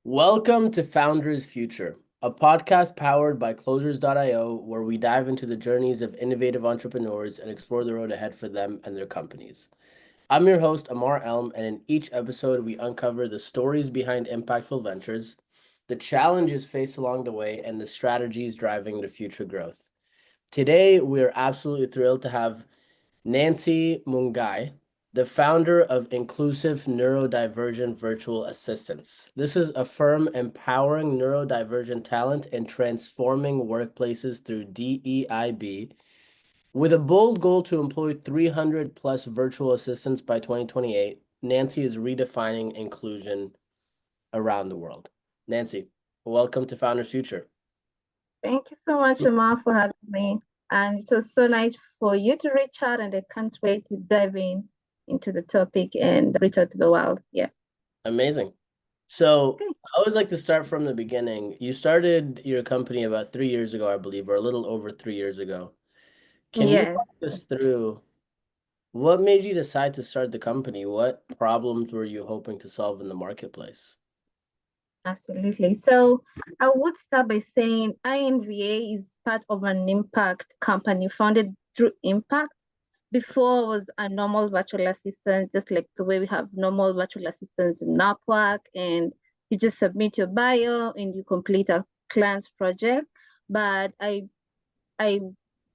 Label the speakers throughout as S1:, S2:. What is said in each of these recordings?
S1: Welcome to Founders Future, a podcast powered by Closures.io, where we dive into the journeys of innovative entrepreneurs and explore the road ahead for them and their companies. I'm your host, Ammar, and in each episode, we uncover the stories behind impactful ventures, the challenges faced along the way, and the strategies driving their future growth. Today, we're absolutely thrilled to have Nancy Mungai, the founder of Inclusive Neurodivergent Virtual Assistants. This is a firm empowering neurodivergent talent and transforming workplaces through DEIB with a bold goal to employ 300 plus virtual assistants by 2028. Nancy is redefining inclusion around the world. Nancy, welcome to Founders Future.
S2: Thank you so much, Ammar, for having me. And it was so nice for you to reach out, and I can't wait to dive into the topic and reach out to the world. Yeah.
S1: Amazing. So
S2: Okay.
S1: I always like to start from the beginning. You started your company about 3 years ago, I believe, or a little over 3 years ago. Can you
S2: Yes,
S1: walk us through what made you decide to start the company? What problems were you hoping to solve in the marketplace?
S2: absolutely. So I would start by saying INVA is part of an impact company founded through impact. Before was a normal virtual assistant, just like the way we have normal virtual assistants in Upwork, and you just submit your bio and you complete a client's project. But I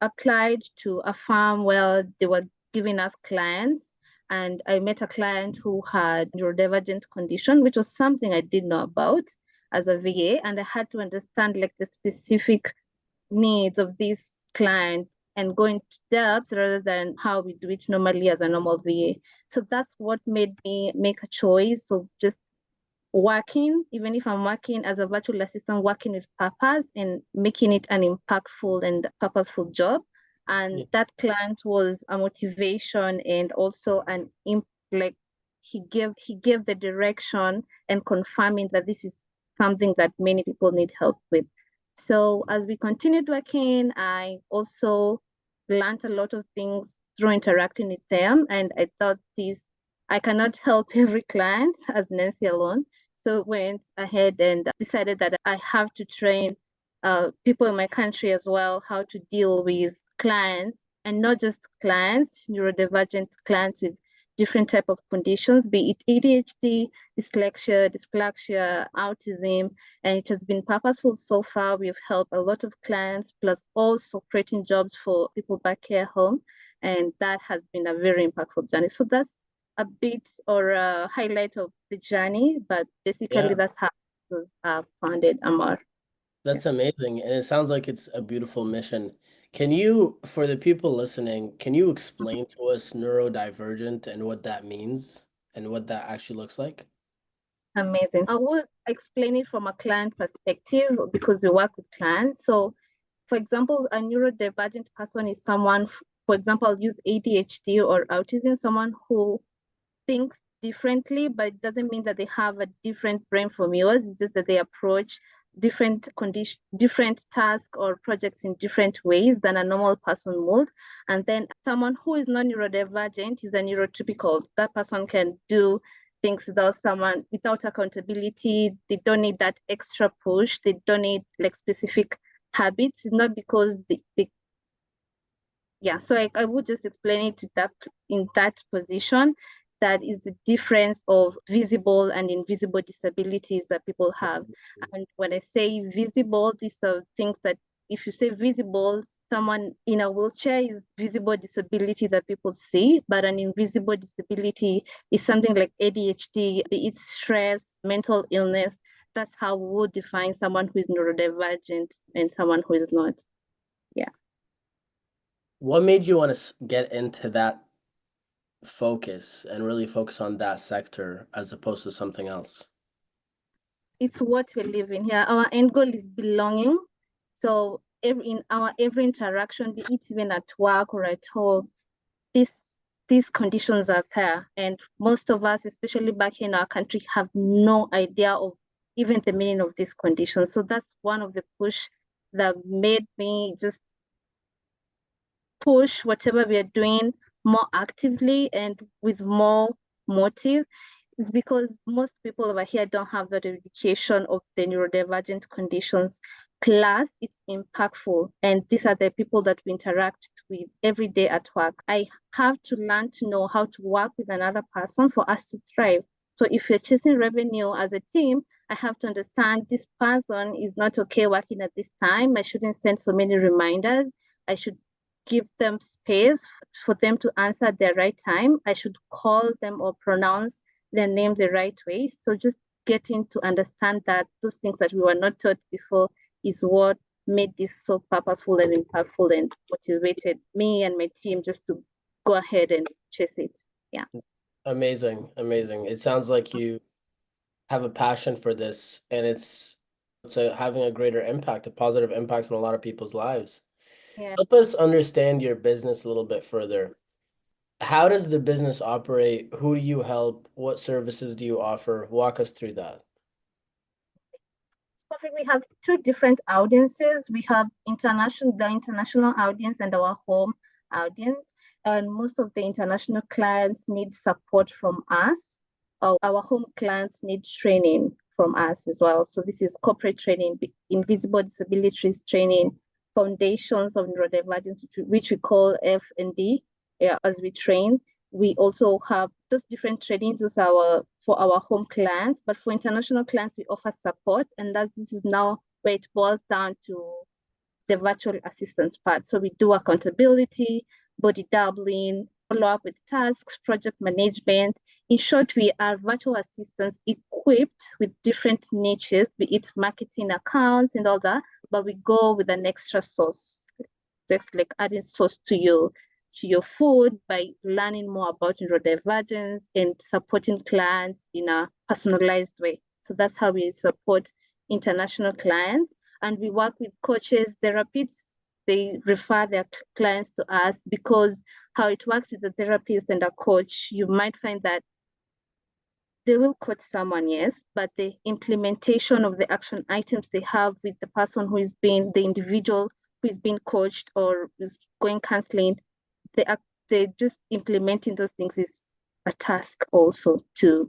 S2: applied to a firm where they were giving us clients, and I met a client who had neurodivergent condition, which was something I didn't know about as a VA, and I had to understand like the specific needs of this client and go into depth rather than how we do it normally as a normal VA. So that's what made me make a choice of just working, even if I'm working as a virtual assistant, working with purpose and making it an impactful and purposeful job. And that client was a motivation and also like he gave the direction and confirming that this is something that many people need help with. So as we continued working, I also learned a lot of things through interacting with them. And I thought I cannot help every client as Nancy alone. So went ahead and decided that I have to train people in my country as well how to deal with clients, and not just clients, neurodivergent clients with different type of conditions, be it ADHD, dyspraxia, autism, and it has been purposeful so far. We've helped a lot of clients, plus also creating jobs for people back here home, and that has been a very impactful journey. So that's a bit or a highlight of the journey, but basically that's how it was founded, Ammar.
S1: That's amazing. And it sounds like it's a beautiful mission. Can you, for the people listening, can you explain to us neurodivergent and what that means and what that actually looks like?
S2: Amazing. I will explain it from a client perspective because we work with clients. So, for example, a neurodivergent person is someone, for example, I'll use ADHD or autism, someone who thinks differently, but it doesn't mean that they have a different brain from yours. It's just that they approach different tasks or projects in different ways than a normal person would. And then someone who is not neurodivergent is a neurotypical. That person can do things without accountability. They don't need that extra push. They don't need like specific habits. It's not because yeah. So I would just explain it in that position. That is the difference of visible and invisible disabilities that people have. And when I say visible, these are things that if you say visible, someone in a wheelchair is visible disability that people see, but an invisible disability is something like ADHD, be it stress, mental illness. That's how we would define someone who is neurodivergent and someone who is not. Yeah.
S1: What made you want to get into that focus and really focus on that sector as opposed to something else?
S2: It's what we live in here. Our end goal is belonging. So in our every interaction, be it even at work or at home, these conditions are there. And most of us, especially back in our country, have no idea of even the meaning of these conditions. So that's one of the push that made me just push whatever we are doing more actively and with more motive. is because most people over here don't have that education of the neurodivergent conditions. Plus, it's impactful. And these are the people that we interact with every day at work. I have to learn to know how to work with another person for us to thrive. So if you're chasing revenue as a team, I have to understand this person is not okay working at this time. I shouldn't send so many reminders. I should give them space for them to answer at the right time. I should call them or pronounce their name the right way. So just getting to understand that those things that we were not taught before is what made this so purposeful and impactful and motivated me and my team just to go ahead and chase it. Yeah.
S1: Amazing, amazing. It sounds like you have a passion for this, and it's having a greater impact, a positive impact on a lot of people's lives.
S2: Yeah.
S1: Help us understand your business a little bit further. How does the business operate? Who do you help? What services do you offer? Walk us through that.
S2: Perfect. We have two different audiences. We have the international audience and our home audience. And most of the international clients need support from us. Our home clients need training from us as well. So this is corporate training, invisible disabilities training, foundations of neurodivergence, which we call F&D, as we train. We also have those different trainings for our home clients, but for international clients, we offer support, and this is now where it boils down to the virtual assistance part. So we do accountability, body doubling, follow up with tasks, project management. In short, we are virtual assistants equipped with different niches, be it marketing accounts and all that, but we go with an extra sauce. That's like adding sauce to your food by learning more about neurodivergence and supporting clients in a personalized way. So that's how we support international clients. And we work with coaches, therapists. They refer their clients to us because how it works with a therapist and a coach, you might find that they will coach someone, yes, but the implementation of the action items they have with the person who is being, the individual who is being coached or is going counseling, they just implementing those things is a task also to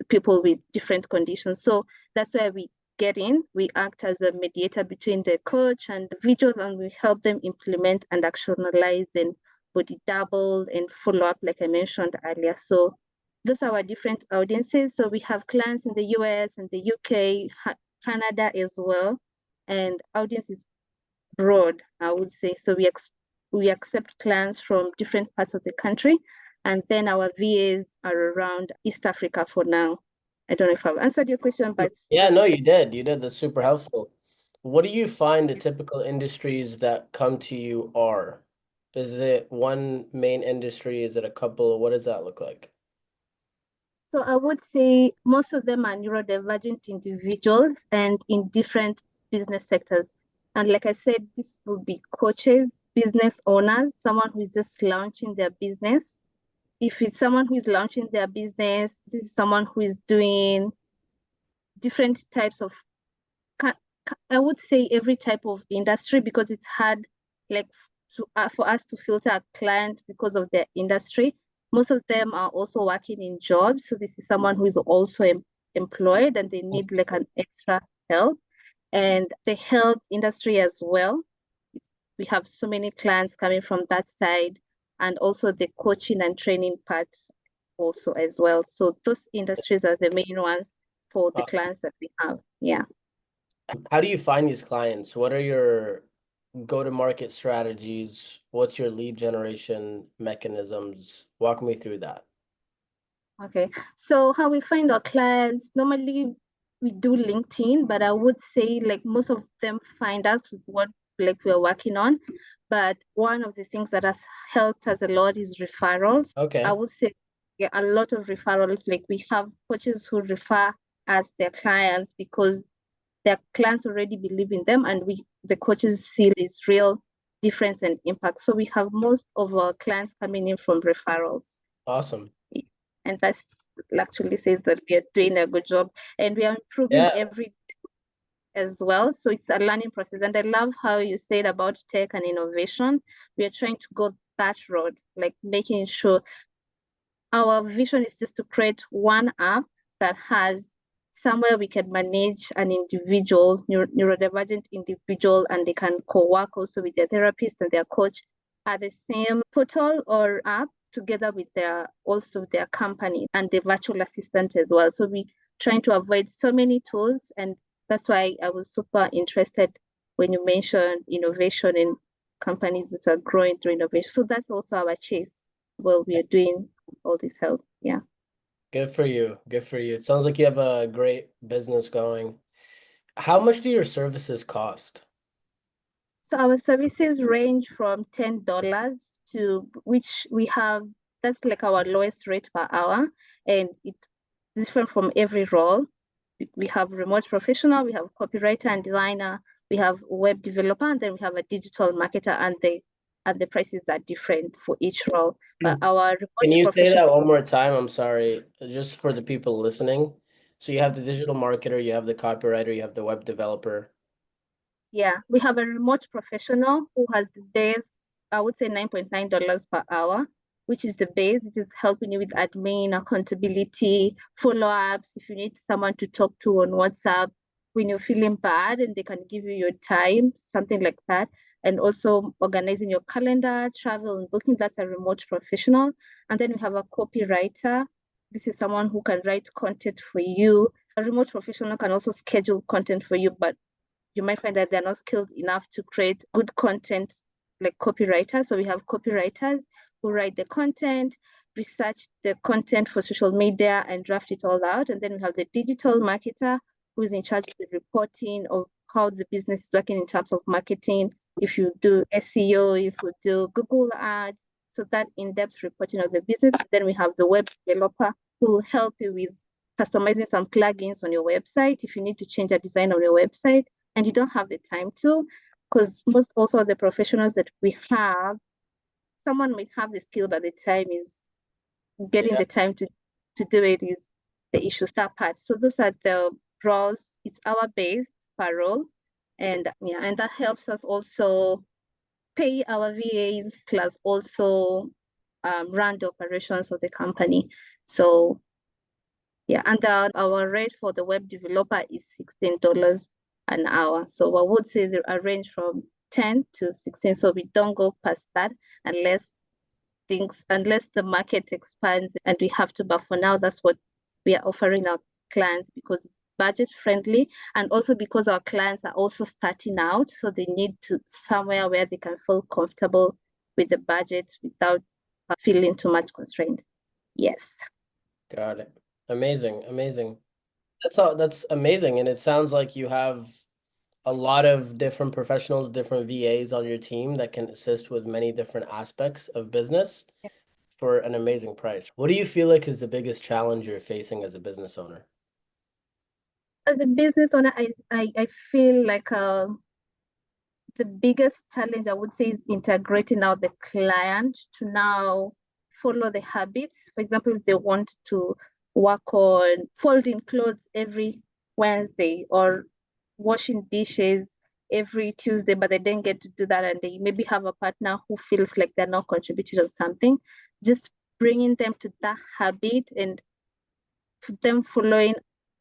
S2: people with different conditions. So that's where we get in. We act as a mediator between the coach and the individual, and we help them implement and actionalize and body double and follow up, like I mentioned earlier. So those are our different audiences. So we have clients in the US and the UK, Canada as well, and audience is broad, I would say. So we accept clients from different parts of the country, and then our VAs are around East Africa for now. I don't know if I've answered your question, but
S1: yeah, no, you did. You did. That's super helpful. What do you find the typical industries that come to you are? Is it one main industry? Is it a couple? What does that look like?
S2: So I would say most of them are neurodivergent individuals and in different business sectors. And like I said, this will be coaches, business owners, someone who is just launching their business. If it's someone who is launching their business, this is someone who is doing different types of, I would say every type of industry, because it's hard like for us to filter a client because of their industry. Most of them are also working in jobs. So this is someone who is also employed and they need like an extra help. And the health industry as well. We have so many clients coming from that side, and also the coaching and training part also as well. So those industries are the main ones for the clients that we have. Yeah.
S1: How do you find these clients? What are your go-to-market strategies? What's your lead generation mechanisms? Walk me through that.
S2: Okay, so how we find our clients, normally we do LinkedIn, but I would say like most of them find us with what like we're working on. But one of the things that has helped us a lot is referrals.
S1: Okay.
S2: I would say a lot of referrals. Like we have coaches who refer us their clients because their clients already believe in them, and the coaches see this real difference and impact. So we have most of our clients coming in from referrals.
S1: Awesome.
S2: And that actually says that we are doing a good job and we are improving every day as well. So it's a learning process. And I love how you said about tech and innovation. We are trying to go that road, like making sure Our vision is just to create one app that has somewhere we can manage an individual, neurodivergent individual, and they can co-work also with their therapist and their coach at the same portal or app together with their company and the virtual assistant as well. So we trying to avoid so many tools, and that's why I was super interested when you mentioned innovation in companies that are growing through innovation. So that's also our chase. Well, we are doing all this help. Yeah.
S1: Good for you. Good for you. It sounds like you have a great business going. How much do your services cost?
S2: So our services range from $10 to which we have, that's like our lowest rate per hour, and it's different from every role. We have remote professional, we have copywriter and designer, we have web developer, and then we have a digital marketer, and the prices are different for each role. But our
S1: Can
S2: remote
S1: you say
S2: professional,
S1: that one more time? I'm sorry, just for the people listening. So you have the digital marketer, you have the copywriter, you have the web developer.
S2: yeah, we have a remote professional who has the base, I would say $9.9 per hour, which is the base. It is helping you with admin, accountability, follow-ups. If you need someone to talk to on WhatsApp when you're feeling bad and they can give you your time, something like that. And also organizing your calendar, travel and booking, that's a remote professional. And then we have a copywriter. This is someone who can write content for you. A remote professional can also schedule content for you, but you might find that they're not skilled enough to create good content like copywriters. So we have copywriters who write the content, research the content for social media and draft it all out. And then we have the digital marketer who is in charge of the reporting of how the business is working in terms of marketing. If you do SEO, if you do Google ads, so that in-depth reporting of the business. Then we have the web developer who will help you with customizing some plugins on your website if you need to change a design on your website and you don't have the time to, because most also the professionals that we have, someone might have the skill, but the time is getting the time to do it is the issue, that part. So those are the roles. It's our base per role. And yeah, and that helps us also pay our VAs plus also run the operations of the company. So yeah, and our rate for the web developer is $16 an hour. So I would say there are range from 10 to 16. So we don't go past that unless the market expands and we have to. But for now, that's what we are offering our clients because it's budget friendly and also because our clients are also starting out. So they need to somewhere where they can feel comfortable with the budget without feeling too much constrained. Yes.
S1: Got it. Amazing. Amazing. That's amazing. And it sounds like you have a lot of different professionals, different VAs on your team that can assist with many different aspects of business for an amazing price. What do you feel like is the biggest challenge you're facing as a business owner?
S2: As a business owner, I feel like the biggest challenge I would say is integrating now the client to now follow the habits. For example, if they want to work on folding clothes every Wednesday or washing dishes every Tuesday, but they didn't get to do that, and they maybe have a partner who feels like they're not contributing to something, just bringing them to that habit and them following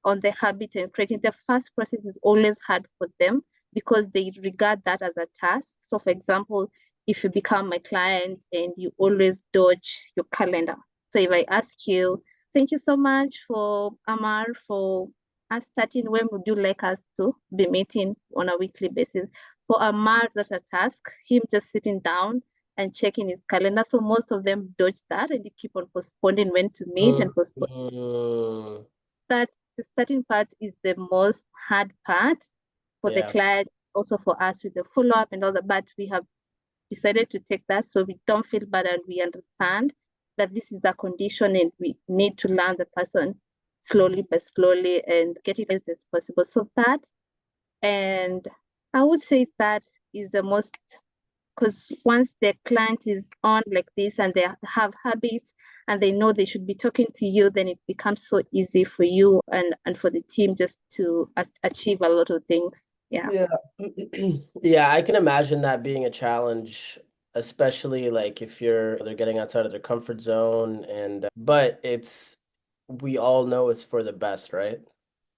S2: on the habit and creating the first process is always hard for them because they regard that as a task. So for example, if you become my client and you always dodge your calendar. So if I ask you, thank you so much for Ammar for us starting, when would you like us to be meeting on a weekly basis? For Ammar, that's a task, him just sitting down and checking his calendar. So most of them dodge that and they keep on postponing when to meet and postponing. That the starting part is the most hard part for the client, also for us with the follow-up and all that, but we have decided to take that so we don't feel bad and we understand that this is a condition and we need to learn the person slowly but slowly and get it as possible. So that, and I would say that is the most, because once the client is on like this and they have habits and they know they should be talking to you, then it becomes so easy for you and for the team just to achieve a lot of things. Yeah.
S1: Yeah. Yeah, I can imagine that being a challenge, especially like if they're getting outside of their comfort zone, and but we all know it's for the best, right?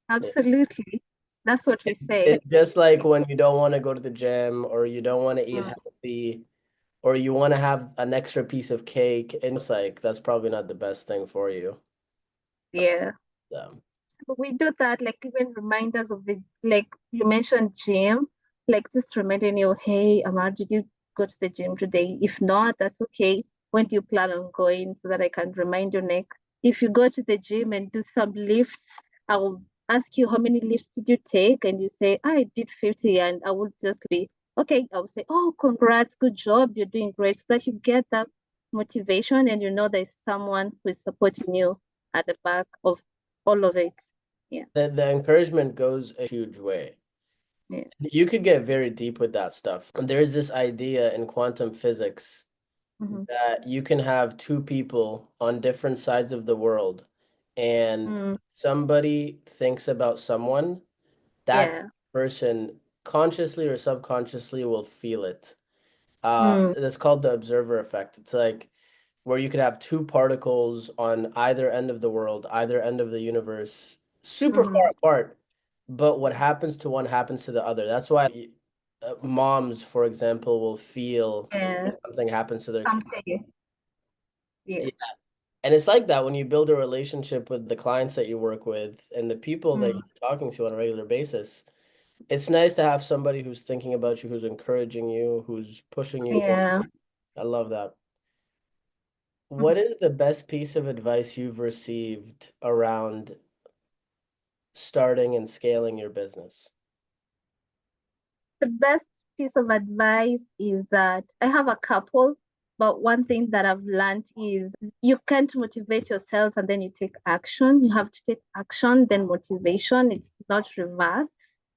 S2: Absolutely. That's what we say.
S1: It's just like when you don't want to go to the gym, or you don't want to eat
S2: Mm,
S1: healthy, or you want to have an extra piece of cake, and it's like that's probably not the best thing for you.
S2: yeah.
S1: So,
S2: So we do that, like even reminders of the, like you mentioned gym, like just reminding you, hey, Ammar, did you go to the gym today? If not, that's okay. When do you plan on going so that I can remind you next? If you go to the gym and do some lifts, I will ask you how many lifts did you take? And you say, I did 50, and I will just be, okay, I will say, oh, congrats, good job, you're doing great. So that you get that motivation and you know there's someone who is supporting you at the back of all of it. Yeah.
S1: the encouragement goes a huge way.
S2: Yeah.
S1: You could get very deep with that stuff. And there's this idea in quantum physics
S2: Mm-hmm.
S1: that you can have two people on different sides of the world, and
S2: Mm,
S1: somebody thinks about someone, that
S2: yeah.
S1: person consciously or subconsciously will feel it.
S2: Mm,
S1: That's called the observer effect. It's like where you could have two particles on either end of the world, either end of the universe, super far
S2: mm-hmm.
S1: apart, but what happens to one happens to the other. That's why moms, for example, will feel
S2: Yeah.
S1: if something happens to their kid.
S2: Something. Yeah.
S1: Yeah. And it's like that when you build a relationship with the clients that you work with and the people that
S2: Mm,
S1: you're talking to on a regular basis. It's nice to have somebody who's thinking about you, who's encouraging you, who's pushing you forward.
S2: yeah.
S1: I love that.
S2: Mhm.
S1: What is the best piece of advice you've received around starting and scaling your business?
S2: The best piece of advice is that I have a couple, but one thing that I've learned is you can't motivate yourself and then you take action. You have to take action, then motivation. It's not reverse.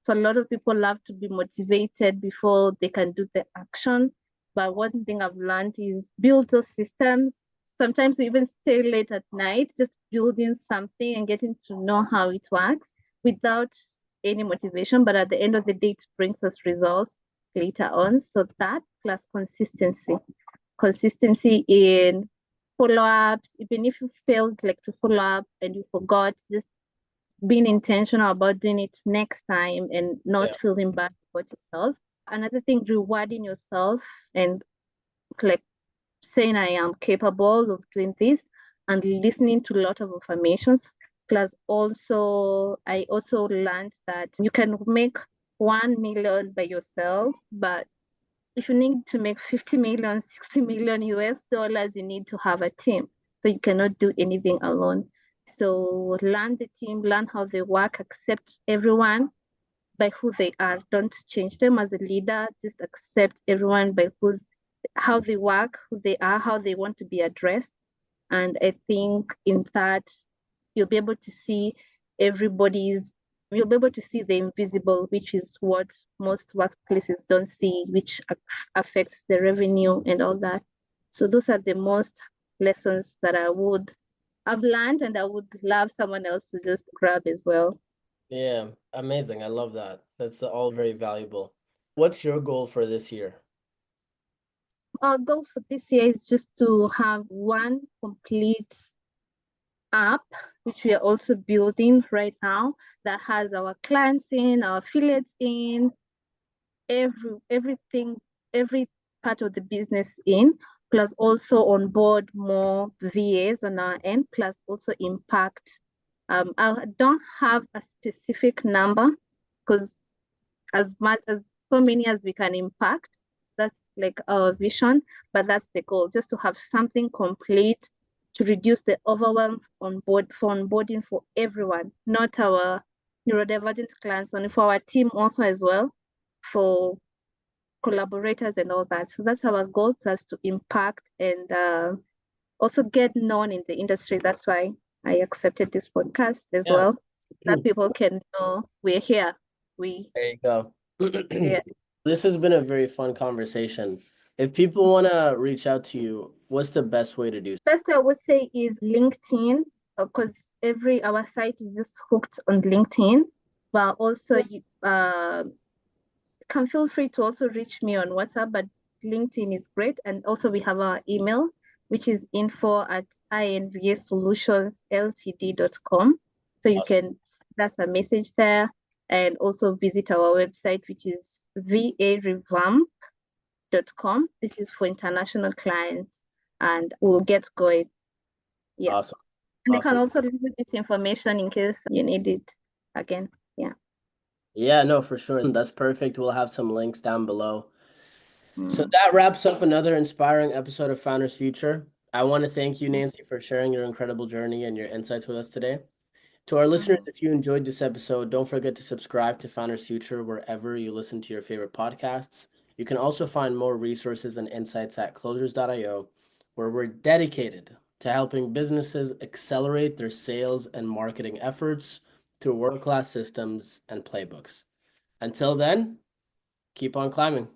S2: So a lot of people love to be motivated before they can do the action. But one thing I've learned is build those systems. Sometimes we even stay late at night, just building something and getting to know how it works without any motivation, but at the end of the day, it brings us results later on. So that plus consistency, consistency in follow-ups, even if you failed like to follow up and you forgot, just being intentional about doing it next time and not
S1: Yeah.
S2: feeling bad about yourself. Another thing, rewarding yourself and like saying I am capable of doing this and listening to a lot of affirmations. Plus also, I also learned that you can make 1 million by yourself, but if you need to make 50 million, 60 million US dollars, you need to have a team. So you cannot do anything alone. So learn the team, learn how they work, accept everyone by who they are. Don't change them as a leader. Just accept everyone by how they work, who they are, how they want to be addressed. And I think in that you'll be able to see everybody's you'll be able to see the invisible, which is what most workplaces don't see, which affects the revenue and all that. So those are the most lessons that I've learned and I would love someone else to just grab as well.
S1: Yeah, amazing. I love that. That's all very valuable. What's your goal for this year?
S2: Our goal for this year is just to have one complete app, which we are also building right now, that has our clients in, our affiliates in, everything, every part of the business in, plus also on board more VAs on our end, plus also impact. I don't have a specific number because as much as so many as we can impact, that's like our vision, but that's the goal, just to have something complete to reduce the overwhelm onboarding for everyone, not our neurodivergent clients only, for our team also as well, for collaborators and all that. So that's our goal, plus to impact and also get known in the industry. That's why I accepted this podcast as
S1: Yeah.
S2: well, that people can know we're here. We
S1: There you go.
S2: Yeah.
S1: This has been a very fun conversation. If people want to reach out to you, what's the best way to do so?
S2: Best way I would say is LinkedIn, because our site is just hooked on LinkedIn. But also you can feel free to also reach me on WhatsApp, but LinkedIn is great. And also we have our email, which is info@invasolutionsltd.com. So you can send us a message there, and also visit our website, which is varevamp.com. This is for international clients, and we'll get going. Yes.
S1: Awesome.
S2: And you can also leave this information in case you need it again. Yeah.
S1: Yeah, no, for sure. That's perfect. We'll have some links down below. So that wraps up another inspiring episode of Founders Future. I want to thank you, Nancy, for sharing your incredible journey and your insights with us today. To our listeners, if you enjoyed this episode, don't forget to subscribe to Founders Future wherever you listen to your favorite podcasts. You can also find more resources and insights at closures.io, where we're dedicated to helping businesses accelerate their sales and marketing efforts through world-class systems and playbooks. Until then, keep on climbing.